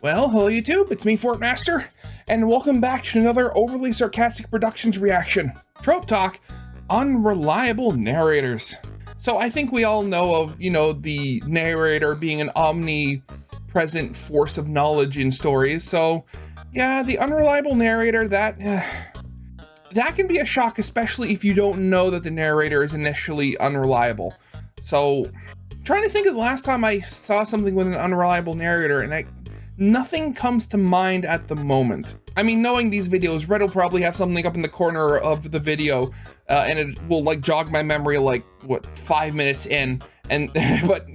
Well, hello YouTube, it's me, Fortmaster, and welcome back to another overly sarcastic productions reaction. Trope Talk, Unreliable Narrators. So I think we all know of, the narrator being an omnipresent force of knowledge in stories. So yeah, the unreliable narrator, that can be a shock, especially if you don't know that the narrator is initially unreliable. So I'm trying to think of the last time I saw something with an unreliable narrator, and nothing comes to mind at the moment. I mean, knowing these videos, Red will probably have something up in the corner of the video, and it will jog my memory 5 minutes in. And but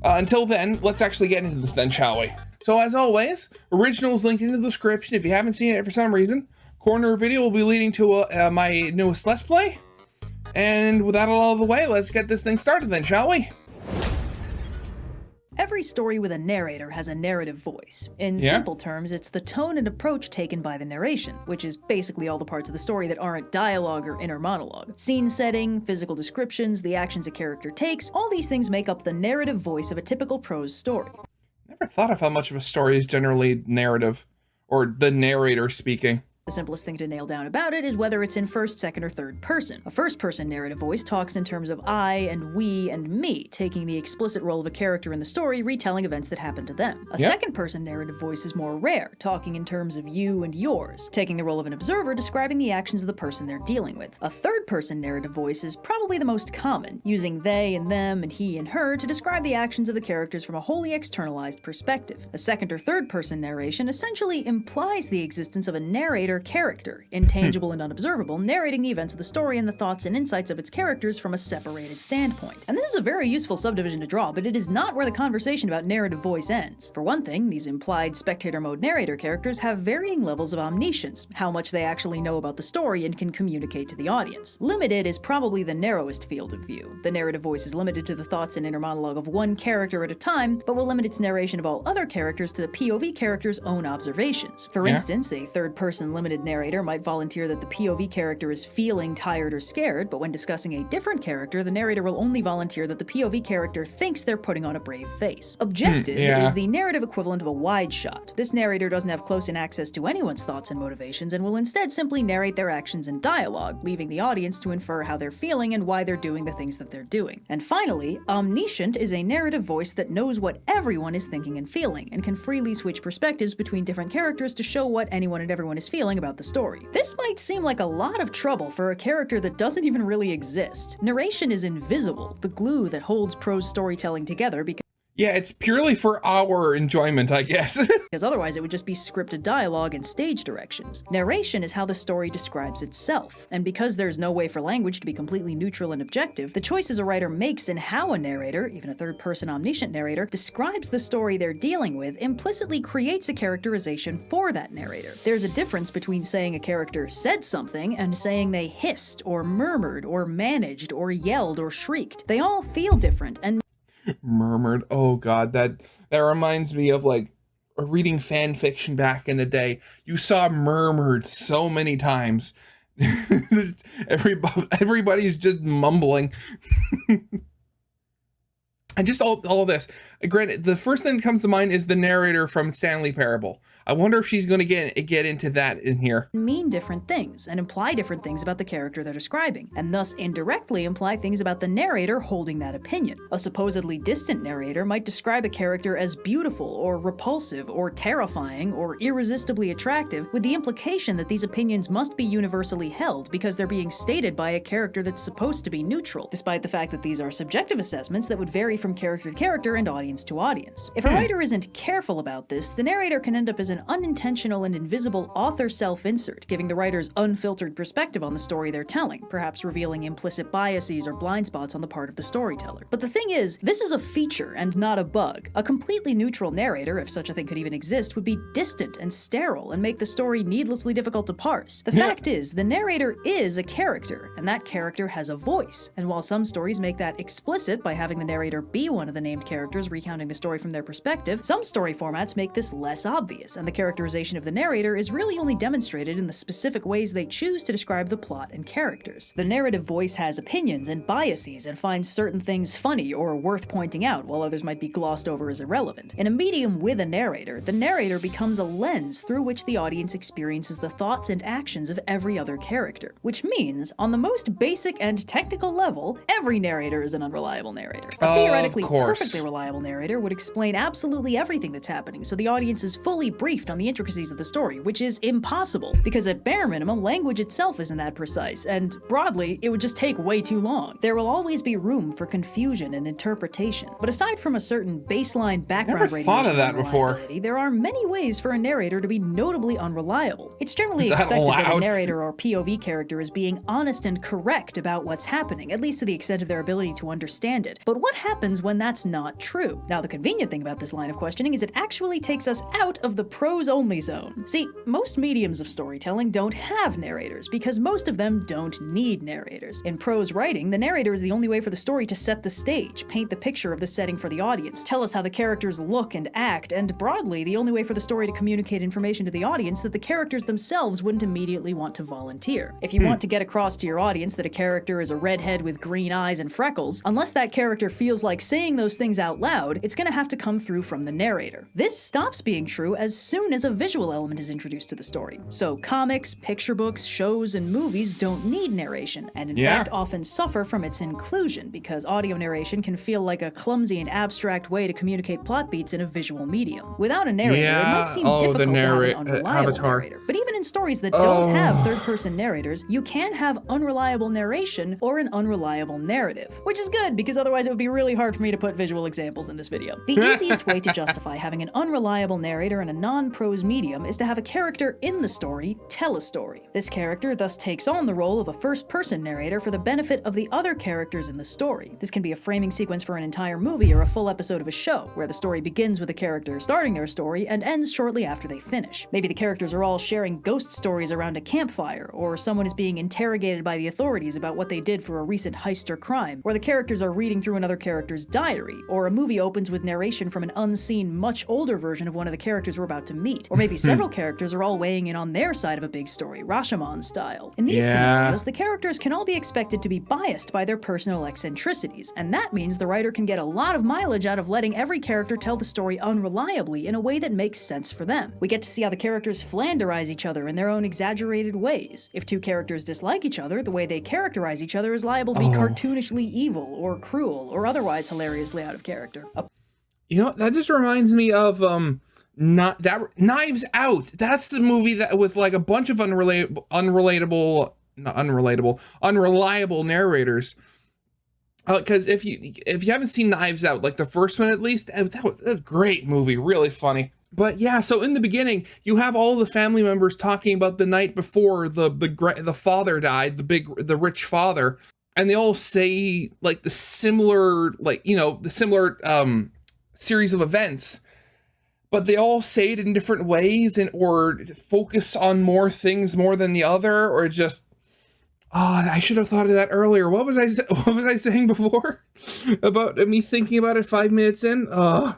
until then, let's actually get into this then, shall we? So as always, originals linked in the description if you haven't seen it for some reason. Corner video will be leading to my newest Let's Play. And with that all out of the way, let's get this thing started then, shall we? Every story with a narrator has a narrative voice. In simple terms, it's the tone and approach taken by the narration, which is basically all the parts of the story that aren't dialogue or inner monologue. Scene setting, physical descriptions, the actions a character takes, all these things make up the narrative voice of a typical prose story. Never thought of how much of a story is generally narrative, or the narrator speaking. The simplest thing to nail down about it is whether it's in first, second, or third person. A first-person narrative voice talks in terms of I and we and me, taking the explicit role of a character in the story, retelling events that happened to them. A second-person narrative voice is more rare, talking in terms of you and yours, taking the role of an observer, describing the actions of the person they're dealing with. A third-person narrative voice is probably the most common, using they and them and he and her to describe the actions of the characters from a wholly externalized perspective. A second or third-person narration essentially implies the existence of a narrator character, intangible and unobservable, narrating the events of the story and the thoughts and insights of its characters from a separated standpoint. And this is a very useful subdivision to draw, but it is not where the conversation about narrative voice ends. For one thing, these implied spectator mode narrator characters have varying levels of omniscience, how much they actually know about the story and can communicate to the audience. Limited is probably the narrowest field of view. The narrative voice is limited to the thoughts and inner monologue of one character at a time, but will limit its narration of all other characters to the POV character's own observations. For instance, a third-person limited narrator might volunteer that the POV character is feeling tired or scared, but when discussing a different character, the narrator will only volunteer that the POV character thinks they're putting on a brave face. Objective is the narrative equivalent of a wide shot. This narrator doesn't have close-in access to anyone's thoughts and motivations and will instead simply narrate their actions in dialogue, leaving the audience to infer how they're feeling and why they're doing the things that they're doing. And finally, omniscient is a narrative voice that knows what everyone is thinking and feeling, and can freely switch perspectives between different characters to show what anyone and everyone is feeling about the story. This might seem like a lot of trouble for a character that doesn't even really exist. Narration is invisible, the glue that holds prose storytelling together, because yeah, it's purely for our enjoyment, I guess. because otherwise it would just be scripted dialogue and stage directions. Narration is how the story describes itself, and because there's no way for language to be completely neutral and objective, the choices a writer makes in how a narrator, even a third-person omniscient narrator, describes the story they're dealing with implicitly creates a characterization for that narrator. There's a difference between saying a character said something and saying they hissed, or murmured, or managed, or yelled, or shrieked. They all feel different, and Murmured. Oh god, that reminds me of reading fan fiction back in the day. You saw murmured so many times. Everybody's just mumbling. And just all of this. Granted, the first thing that comes to mind is the narrator from Stanley Parable. I wonder if she's going to get into that in here. mean different things and imply different things about the character they're describing, and thus indirectly imply things about the narrator holding that opinion. A supposedly distant narrator might describe a character as beautiful or repulsive or terrifying or irresistibly attractive, with the implication that these opinions must be universally held because they're being stated by a character that's supposed to be neutral, despite the fact that these are subjective assessments that would vary from character to character and audience to audience. If a writer isn't careful about this, the narrator can end up as an unintentional and invisible author self-insert, giving the writer's unfiltered perspective on the story they're telling, perhaps revealing implicit biases or blind spots on the part of the storyteller. But the thing is, this is a feature and not a bug. A completely neutral narrator, if such a thing could even exist, would be distant and sterile and make the story needlessly difficult to parse. The fact is, the narrator is a character, and that character has a voice, and while some stories make that explicit by having the narrator be be one of the named characters recounting the story from their perspective, some story formats make this less obvious, and the characterization of the narrator is really only demonstrated in the specific ways they choose to describe the plot and characters. The narrative voice has opinions and biases and finds certain things funny or worth pointing out, while others might be glossed over as irrelevant. In a medium with a narrator, the narrator becomes a lens through which the audience experiences the thoughts and actions of every other character. Which means, on the most basic and technical level, every narrator is an unreliable narrator. A theoretically perfectly reliable narrator would explain absolutely everything that's happening, so the audience is fully briefed on the intricacies of the story, which is impossible, because at bare minimum, language itself isn't that precise, and broadly, it would just take way too long. There will always be room for confusion and interpretation. But aside from a certain baseline background radiation, there are many ways for a narrator to be notably unreliable. It's generally expected that a narrator or POV character is being honest and correct about what's happening, at least to the extent of their ability to understand it. But what happens when that's not true? Now, the convenient thing about this line of questioning is it actually takes us out of the prose only zone. See, most mediums of storytelling don't have narrators, because most of them don't need narrators. In prose writing, the narrator is the only way for the story to set the stage, paint the picture of the setting for the audience, tell us how the characters look and act, and broadly, the only way for the story to communicate information to the audience that the characters themselves wouldn't immediately want to volunteer. If you want to get across to your audience that a character is a redhead with green eyes and freckles, unless that character feels like saying those things out loud, it's gonna have to come through from the narrator. This stops being true as soon as a visual element is introduced to the story. So comics, picture books, shows, and movies don't need narration, and in fact often suffer from its inclusion, because audio narration can feel like a clumsy and abstract way to communicate plot beats in a visual medium. Without a narrator, it might seem difficult to have an unreliable narrator. But even in stories that don't have third-person narrators, you can have unreliable narration or an unreliable narrative. Which is good, because otherwise it would be really hard for me to put visual examples in this video. The easiest way to justify having an unreliable narrator in a non-prose medium is to have a character in the story tell a story. This character thus takes on the role of a first-person narrator for the benefit of the other characters in the story. This can be a framing sequence for an entire movie or a full episode of a show, where the story begins with a character starting their story and ends shortly after they finish. Maybe the characters are all sharing ghost stories around a campfire, or someone is being interrogated by the authorities about what they did for a recent heist or crime, or the characters are reading through another character's diary, or a movie opens with narration from an unseen, much older version of one of the characters we're about to meet, or maybe several characters are all weighing in on their side of a big story, Rashomon style. In these scenarios, the characters can all be expected to be biased by their personal eccentricities, and that means the writer can get a lot of mileage out of letting every character tell the story unreliably in a way that makes sense for them. We get to see how the characters flanderize each other in their own exaggerated ways. If two characters dislike each other, the way they characterize each other is liable to be cartoonishly evil, or cruel, or otherwise hilariously out of character. You know, that just reminds me of Knives Out. That's the movie that with like a bunch of unreliable narrators. Because if you haven't seen Knives Out, like the first one at least, that was a great movie, really funny. But yeah, so in the beginning, you have all the family members talking about the night before the father died, the rich father, and they all say like the similar series of events, but they all say it in different ways or focus on more things more than the other, or just I should have thought of that earlier. What was I saying before about me thinking about it 5 minutes in?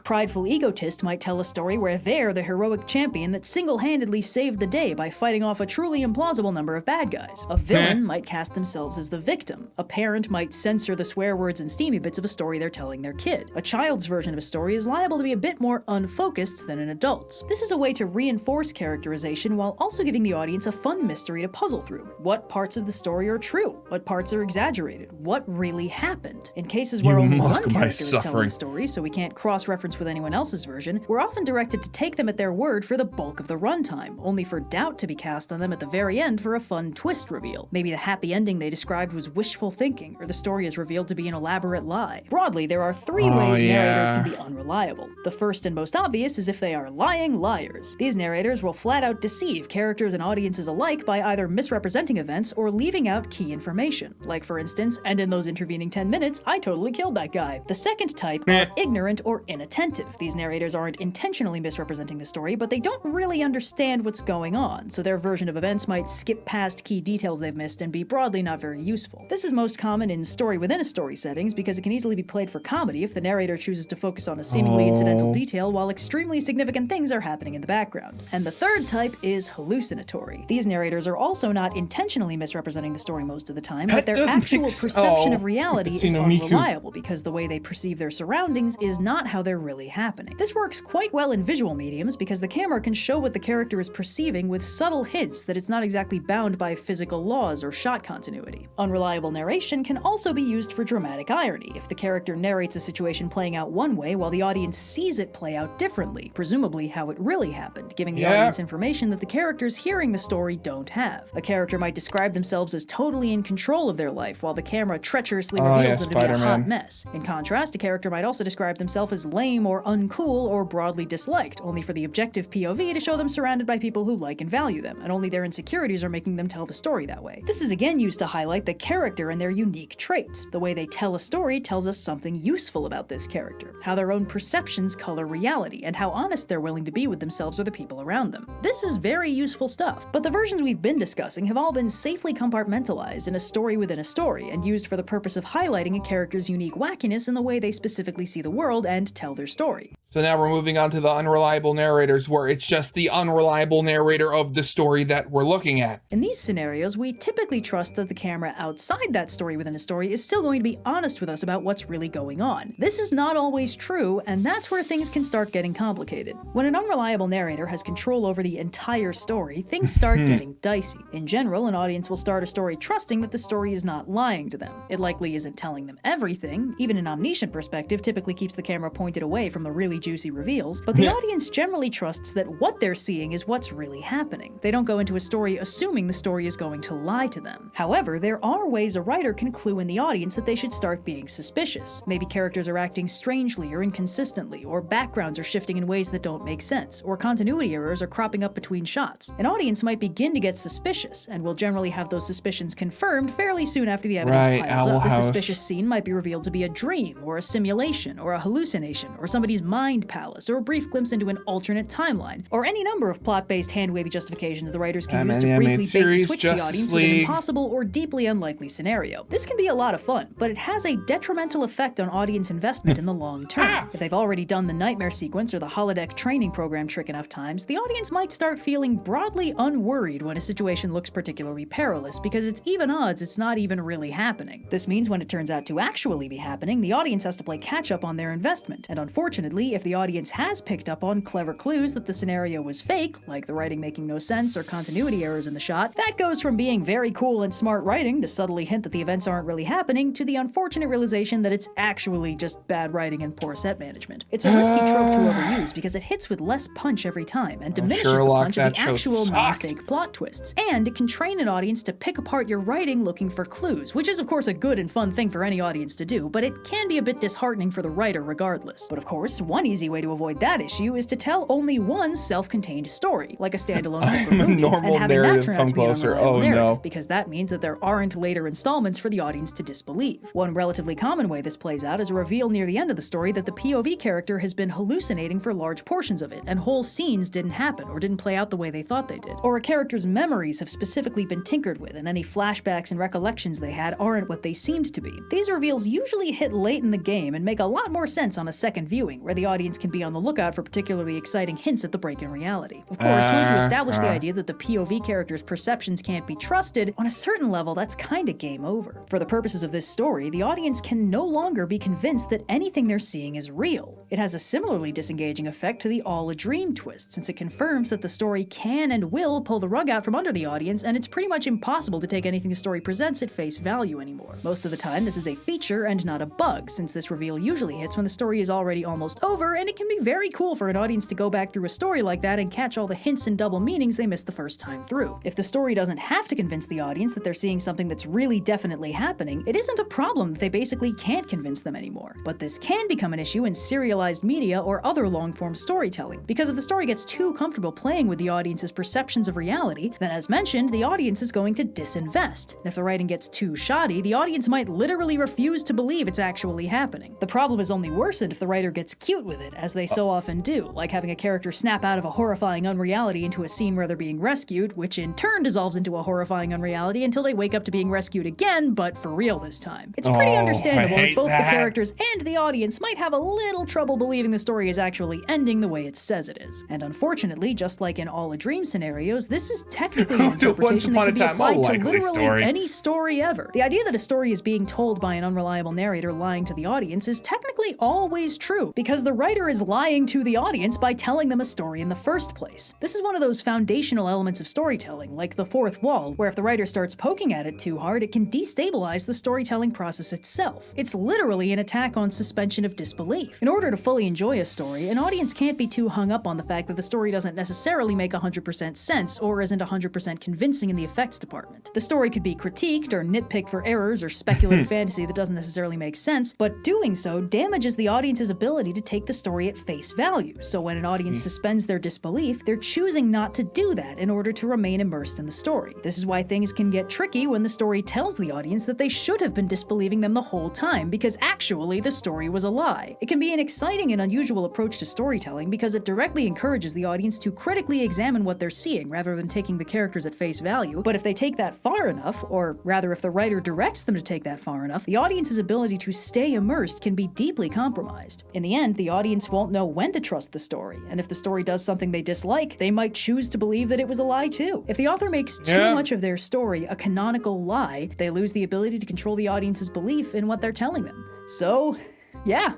Prideful egotist might tell a story where they're the heroic champion that single-handedly saved the day by fighting off a truly implausible number of bad guys. A villain might cast themselves as the victim. A parent might censor the swear words and steamy bits of a story they're telling their kid. A child's version of a story is liable to be a bit more unfocused than an adult's. This is a way to reinforce characterization while also giving the audience a fun mystery to puzzle through. What parts of the story are true? What parts are exaggerated? What really happened? In cases where only one character is telling the story, so we can't cross-reference with anyone else's version, we're often directed to take them at their word for the bulk of the runtime, only for doubt to be cast on them at the very end for a fun twist reveal. Maybe the happy ending they described was wishful thinking, or the story is revealed to be an elaborate lie. Broadly, there are three ways narrators can be unreliable. The first and most obvious is if they are lying liars. These narrators will flat out deceive characters and audiences alike by either misrepresenting events or leaving out out key information. Like for instance, and in those intervening 10 minutes, I totally killed that guy. The second type are ignorant or inattentive. These narrators aren't intentionally misrepresenting the story, but they don't really understand what's going on, so their version of events might skip past key details they've missed and be broadly not very useful. This is most common in story-within-a-story settings because it can easily be played for comedy if the narrator chooses to focus on a seemingly incidental detail while extremely significant things are happening in the background. And the third type is hallucinatory. These narrators are also not intentionally misrepresenting the story most of the time, but their actual perception of reality is unreliable because the way they perceive their surroundings is not how they're really happening. This works quite well in visual mediums because the camera can show what the character is perceiving with subtle hints that it's not exactly bound by physical laws or shot continuity. Unreliable narration can also be used for dramatic irony if the character narrates a situation playing out one way while the audience sees it play out differently, presumably how it really happened, giving the audience information that the characters hearing the story don't have. A character might describe themselves as totally in control of their life while the camera treacherously reveals them to be a hot mess. In contrast, a character might also describe themselves as lame or uncool or broadly disliked, only for the objective POV to show them surrounded by people who like and value them, and only their insecurities are making them tell the story that way. This is again used to highlight the character and their unique traits. The way they tell a story tells us something useful about this character, how their own perceptions color reality, and how honest they're willing to be with themselves or the people around them. This is very useful stuff, but the versions we've been discussing have all been safely compartmentalized in a story within a story and used for the purpose of highlighting a character's unique wackiness in the way they specifically see the world and tell their story. So now we're moving on to the unreliable narrators, where it's just the unreliable narrator of the story that we're looking at. In these scenarios, we typically trust that the camera outside that story within a story is still going to be honest with us about what's really going on. This is not always true, and that's where things can start getting complicated. When an unreliable narrator has control over the entire story, things start getting dicey. In general, an audience will start a story trusting that the story is not lying to them. It likely isn't telling them everything. Even an omniscient perspective typically keeps the camera pointed away from the really juicy reveals, but the audience generally trusts that what they're seeing is what's really happening. They don't go into a story assuming the story is going to lie to them. However, there are ways a writer can clue in the audience that they should start being suspicious. Maybe characters are acting strangely or inconsistently, or backgrounds are shifting in ways that don't make sense, or continuity errors are cropping up between shots. An audience might begin to get suspicious, and will generally have those suspicions confirmed fairly soon after the evidence piles up. The suspicious scene might be revealed to be a dream, or a simulation, or a hallucination, or somebody's mind palace, or a brief glimpse into an alternate timeline, or any number of plot-based hand-wavy justifications the writers can use to briefly bait and switch the audience with an impossible or deeply unlikely scenario. This can be a lot of fun, but it has a detrimental effect on audience investment in the long term. If they've already done the nightmare sequence or the holodeck training program trick enough times, the audience might start feeling broadly unworried when a situation looks particularly perilous, because it's even odds it's not even really happening. This means when it turns out to actually be happening, the audience has to play catch-up on their investment, and unfortunately, if the audience has picked up on clever clues that the scenario was fake, like the writing making no sense or continuity errors in the shot, that goes from being very cool and smart writing to subtly hint that the events aren't really happening to the unfortunate realization that it's actually just bad writing and poor set management. It's a risky trope to overuse because it hits with less punch every time and diminishes the punch of the actual non-fake plot twists, and it can train an audience to pick apart your writing looking for clues, which is of course a good and fun thing for any audience to do, but it can be a bit disheartening for the writer regardless. But of course, one easy way to avoid that issue is to tell only one self-contained story, like a standalone movie, and having that turn out to be an unreliable narrative, because that means that there aren't later installments for the audience to disbelieve. One relatively common way this plays out is a reveal near the end of the story that the POV character has been hallucinating for large portions of it, and whole scenes didn't happen or didn't play out the way they thought they did. Or a character's memories have specifically been tinkered with, and any flashbacks and recollections they had aren't what they seemed to be. These reveals usually hit late in the game and make a lot more sense on a second viewing, where the audience can be on the lookout for particularly exciting hints at the break in reality. Of course, once you establish the idea that the POV character's perceptions can't be trusted, on a certain level that's kinda game over. For the purposes of this story, the audience can no longer be convinced that anything they're seeing is real. It has a similarly disengaging effect to the all a dream twist, since it confirms that the story can and will pull the rug out from under the audience, and it's pretty much impossible to take anything the story presents at face value anymore. Most of the time, this is a feature and not a bug, since this reveal usually hits when the story is already almost over, and it can be very cool for an audience to go back through a story like that and catch all the hints and double meanings they missed the first time through. If the story doesn't have to convince the audience that they're seeing something that's really definitely happening, it isn't a problem that they basically can't convince them anymore. But this can become an issue in serialized media or other long-form storytelling, because if the story gets too comfortable playing with the audience's perceptions of reality, then as mentioned, the audience is going to disinvest invest. And if the writing gets too shoddy, the audience might literally refuse to believe it's actually happening. The problem is only worsened if the writer gets cute with it, as they so often do, like having a character snap out of a horrifying unreality into a scene where they're being rescued, which in turn dissolves into a horrifying unreality until they wake up to being rescued again, but for real this time. It's pretty understandable that both the characters and the audience might have a little trouble believing the story is actually ending the way it says it is. And unfortunately, just like in all a dream scenarios, this is technically an interpretation that can be applied to literally any story ever. The idea that a story is being told by an unreliable narrator lying to the audience is technically always true, because the writer is lying to the audience by telling them a story in the first place. This is one of those foundational elements of storytelling, like the fourth wall, where if the writer starts poking at it too hard, it can destabilize the storytelling process itself. It's literally an attack on suspension of disbelief. In order to fully enjoy a story, an audience can't be too hung up on the fact that the story doesn't necessarily make 100% sense or isn't 100% convincing in the effects department. The story could be critiqued or nitpicked for errors or speculative fantasy that doesn't necessarily make sense, but doing so damages the audience's ability to take the story at face value. So when an audience suspends their disbelief, they're choosing not to do that in order to remain immersed in the story. This is why things can get tricky when the story tells the audience that they should have been disbelieving them the whole time because actually the story was a lie. It can be an exciting and unusual approach to storytelling because it directly encourages the audience to critically examine what they're seeing rather than taking the characters at face value. But if they take that far enough, or rather if the writer directs them to take that far enough, the audience's ability to stay immersed can be deeply compromised. In the end, the audience won't know when to trust the story, and if the story does something they dislike, they might choose to believe that it was a lie too. If the author makes too much of their story a canonical lie, they lose the ability to control the audience's belief in what they're telling them. So, yeah.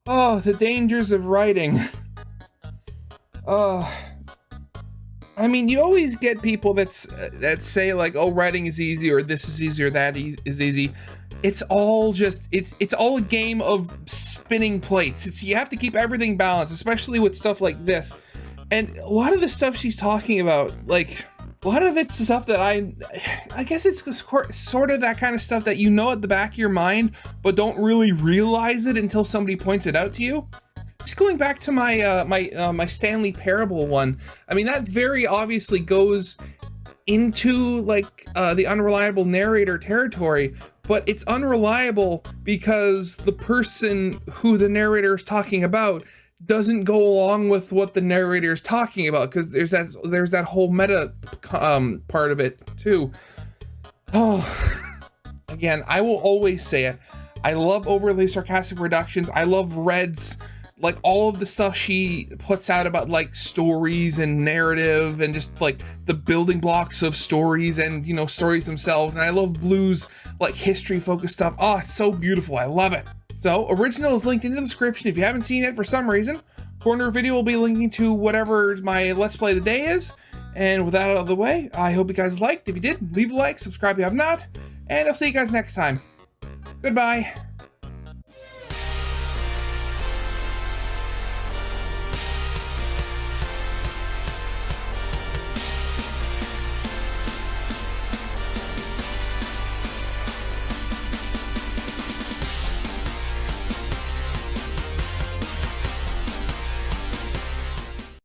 Oh, the dangers of writing. I mean, you always get people that say like, oh, writing is easy, or this is easy, or that is easy. It's all just, it's all a game of spinning plates. You have to keep everything balanced, especially with stuff like this. And a lot of the stuff she's talking about, like, a lot of it's the stuff that I guess it's sort of that kind of stuff that you know at the back of your mind, but don't really realize it until somebody points it out to you. Just going back to my my Stanley Parable one, I mean, that very obviously goes into like the unreliable narrator territory, but it's unreliable because the person who the narrator is talking about doesn't go along with what the narrator is talking about, because there's that whole meta part of it too. Oh, again, I will always say it. I love overly sarcastic reductions. I love Red's, like, all of the stuff she puts out about like stories and narrative and just like the building blocks of stories and, you know, stories themselves. And I love Blue's like history focused stuff. Oh, it's so beautiful. I love it. So original is linked in the description if you haven't seen it for some reason. Corner video will be linking to whatever my Let's Play of the day is. And with that out of the way, I hope you guys liked. If you did, leave a like, subscribe if you have not, and I'll see you guys next time. Goodbye.